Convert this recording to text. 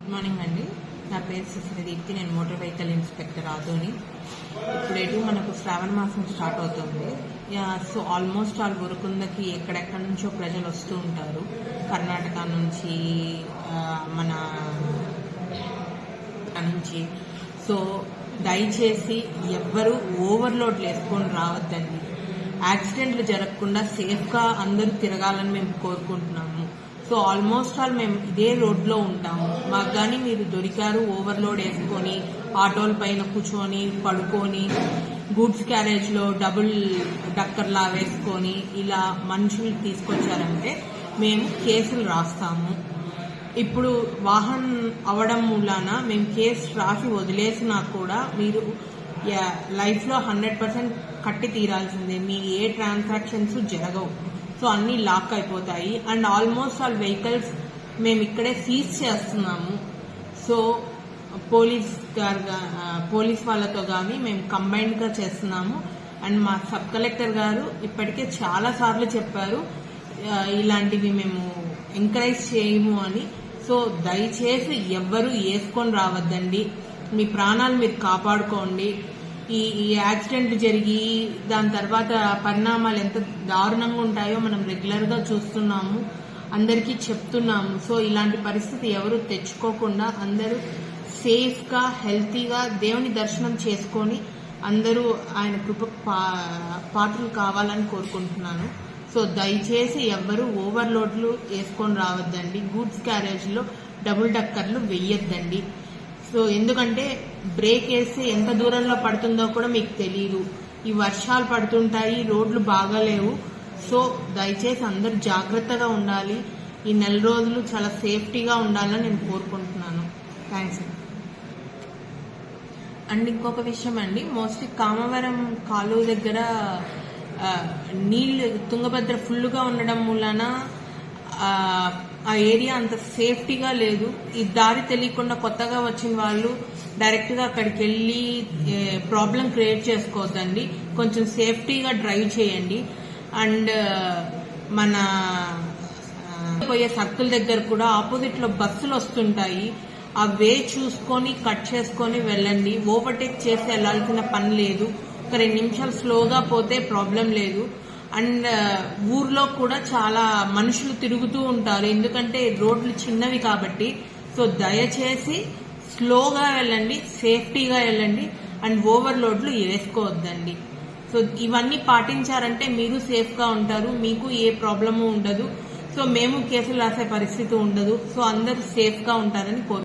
Good morning అండి. నా పేరు సుశ్రీదీప్తి. నేను మోటార్ వెహికల్ ఇన్స్పెక్టర్ ఆదోని. ఇప్పుడేటు మనకు శ్రావణ మాసం స్టార్ట్ అవుతుంది. సో ఆల్మోస్ట్ ఆల్ ఉరుకుందకి ఎక్కడెక్కడి నుంచో ప్రజలు వస్తూ ఉంటారు. కర్ణాటక నుంచి, మన నుంచి. సో దయచేసి ఎవ్వరూ ఓవర్లోడ్లు వేసుకొని రావద్దండి. యాక్సిడెంట్లు జరగకుండా సేఫ్గా అందరూ తిరగాలని మేము కోరుకుంటున్నాము. సో ఆల్మోస్ట్ ఆల్ మేము ఇదే రోడ్లో ఉంటాము. మాకు కానీ మీరు దొరికారు ఓవర్లోడ్ వేసుకొని ఆటోల పైన కూర్చొని పడుకొని గూడ్స్ క్యారేజ్లో డబుల్ డక్కర్లా వేసుకొని ఇలా మనుషులు తీసుకొచ్చారంటే మేము కేసులు రాస్తాము. ఇప్పుడు వాహనం అవడం మూలాన మేము కేసు రాసి వదిలేసినా కూడా మీరు లైఫ్లో 100% కట్టి తీరాల్సిందే. మీ ఏ ట్రాన్సాక్షన్స్ జరగవు. సో అన్నీ లాక్ అయిపోతాయి. అండ్ ఆల్మోస్ట్ ఆల్ వెహికల్స్ మేము ఇక్కడే సీజ్ చేస్తున్నాము. సో పోలీస్ వాళ్ళతో కానీ మేము కంబైన్డ్గా చేస్తున్నాము. అండ్ మా సబ్ కలెక్టర్ గారు ఇప్పటికే చాలా సార్లు చెప్పారు ఇలాంటివి మేము ఎంకరేజ్ చేయము అని. సో దయచేసి ఎవ్వరూ వేసుకొని రావద్దండి. మీ ప్రాణాలు మీరు కాపాడుకోండి. ఈ యాక్సిడెంట్ జరిగి దాని తర్వాత పరిణామాలు ఎంత దారుణంగా ఉంటాయో మనం రెగ్యులర్గా చూస్తున్నాము, అందరికీ చెప్తున్నాము. సో ఇలాంటి పరిస్థితి ఎవరు తెచ్చుకోకుండా అందరూ సేఫ్గా హెల్తీగా దేవుని దర్శనం చేసుకొని అందరూ ఆయన కృప పాత్రలు కావాలని కోరుకుంటున్నాను. సో దయచేసి ఎవ్వరూ ఓవర్లోడ్లు వేసుకొని రావద్దండి. గూడ్స్ క్యారేజ్లో డబుల్ డక్కర్లు వెయ్యొద్దండి. సో ఎందుకంటే బ్రేక్ వేస్తే ఎంత దూరంలో పడుతుందో కూడా మీకు తెలియదు. ఈ వర్షాలు పడుతుంటాయి, రోడ్లు బాగాలేవు. సో దయచేసి అందరూ జాగ్రత్తగా ఉండాలి. ఈ నెల రోజులు చాలా సేఫ్టీగా ఉండాలని నేను కోరుకుంటున్నాను. థ్యాంక్స్. అండ్ ఇంకొక విషయం అండి, మోస్ట్లీ కామవరం కాలువ దగ్గర నీళ్లు తుంగభద్ర ఫుల్గా ఉండడం మూలన ఆ ఏరియా అంత సేఫ్టీగా లేదు. ఈ దారి తెలియకుండా కొత్తగా వచ్చిన వాళ్ళు డైరెక్ట్గా అక్కడికి వెళ్ళి ప్రాబ్లం క్రియేట్ చేసుకోవద్దండి. కొంచెం సేఫ్టీగా డ్రైవ్ చేయండి. అండ్ మన పోయే సర్కిల్ దగ్గర కూడా ఆపోజిట్లో బస్సులు వస్తుంటాయి. ఆ వే చూసుకొని కట్ చేసుకొని వెళ్ళండి. ఓవర్టేక్ చేసి వెళ్లాల్సిన పని లేదు. ఒక 2 నిమిషాలు స్లోగా పోతే ప్రాబ్లం లేదు. అండ్ ఊర్లో కూడా చాలా మనుషులు తిరుగుతూ ఉంటారు, ఎందుకంటే రోడ్లు చిన్నవి కాబట్టి. సో దయచేసి స్లోగా వెళ్ళండి, సేఫ్టీగా వెళ్ళండి. అండ్ ఓవర్లోడ్లు వేసుకోవద్దండి. సో ఇవన్నీ పాటించారంటే మీరు సేఫ్గా ఉంటారు, మీకు ఏ ప్రాబ్లము ఉండదు. సో మేము కేసులు రాసే పరిస్థితి ఉండదు. సో అందరూ సేఫ్గా ఉంటారని కోరుకుంటున్నాను.